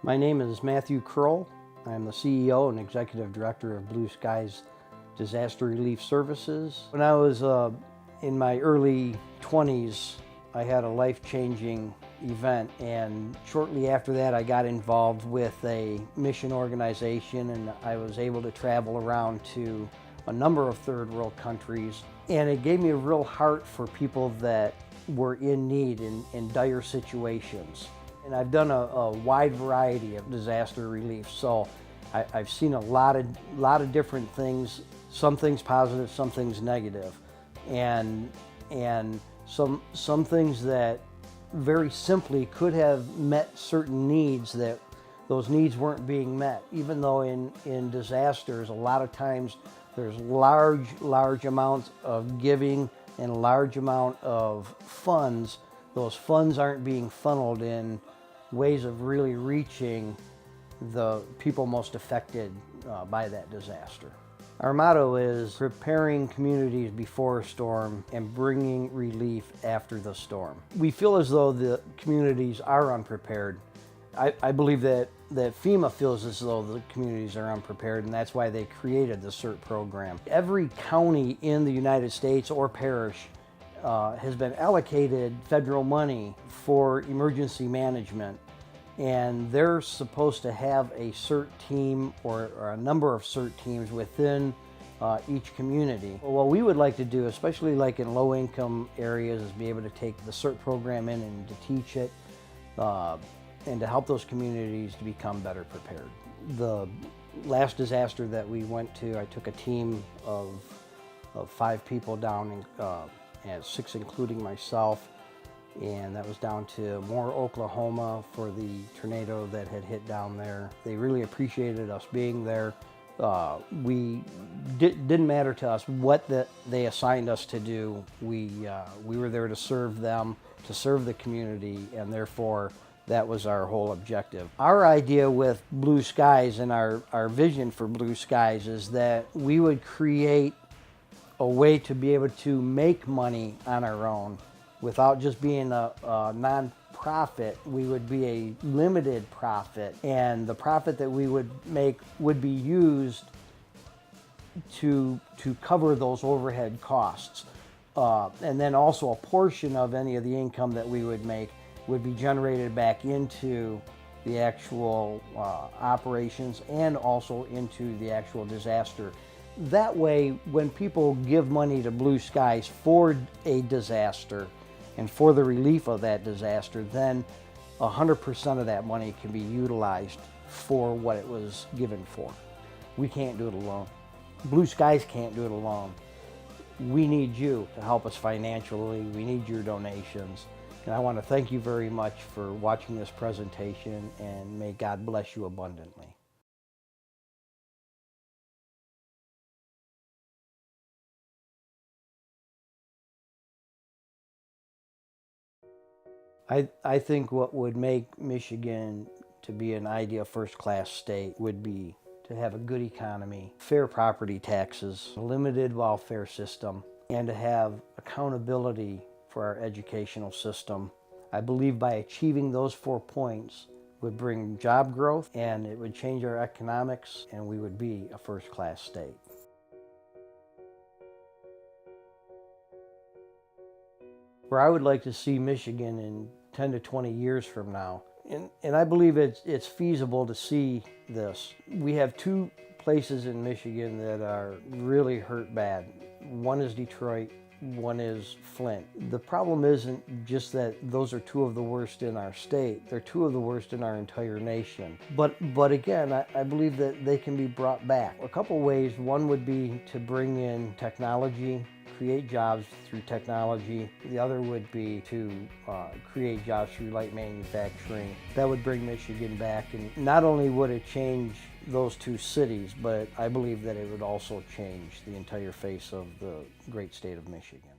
My name is Matthew Kroll. I'm the CEO and Executive Director of Blue Skies Disaster Relief Services. When I was in my early 20s, I had a life-changing event, and shortly after that I got involved with a mission organization, and I was able to travel around to a number of third world countries, and it gave me a real heart for people that were in need in dire situations. And I've done a wide variety of disaster relief, so I've seen a lot of different things, some things positive, some things negative, and some things that very simply could have met certain needs that those needs weren't being met. Even though in disasters, a lot of times there's large amounts of giving and a large amount of funds. Those funds aren't being funneled in ways of really reaching the people most affected by that disaster. Our motto is preparing communities before a storm and bringing relief after the storm. We feel as though the communities are unprepared. I believe that FEMA feels as though the communities are unprepared, and that's why they created the CERT program. Every county in the United States or parish has been allocated federal money for emergency management, and they're supposed to have a CERT team or a number of CERT teams within each community. What we would like to do, especially like in low-income areas, is be able to take the CERT program in and to teach it and to help those communities to become better prepared. The last disaster that we went to, I took a team of 5 people down, and 6 including myself, and that was down to Moore, Oklahoma for the tornado that had hit down there. They really appreciated us being there. Didn't matter to us what they assigned us to do. We were there to serve them, to serve the community, and therefore that was our whole objective. Our idea with Blue Skies and our vision for Blue Skies is that we would create a way to be able to make money on our own without just being a non-profit. We would be a limited profit, and the profit that we would make would be used to cover those overhead costs. And then also a portion of any of the income that we would make would be generated back into the actual operations and also into the actual disaster. That way, when people give money to Blue Skies for a disaster and for the relief of that disaster, then 100% of that money can be utilized for what it was given for. We can't do it alone. Blue Skies can't do it alone. We need you to help us financially. We need your donations. And I want to thank you very much for watching this presentation, and may God bless you abundantly. I think what would make Michigan to be an ideal first-class state would be to have a good economy, fair property taxes, a limited welfare system, and to have accountability for our educational system. I believe by achieving those 4 points would bring job growth, and it would change our economics, and we would be a first-class state. Where I would like to see Michigan in 10 to 20 years from now. And I believe it's feasible to see this. We have 2 places in Michigan that are really hurt bad. One is Detroit, one is Flint. The problem isn't just that those are 2 of the worst in our state. They're 2 of the worst in our entire nation. But again, I believe that they can be brought back. A couple ways. One would be to bring in technology, create jobs through technology. The other would be to create jobs through light manufacturing. That would bring Michigan back, and not only would it change those 2 cities, but I believe that it would also change the entire face of the great state of Michigan.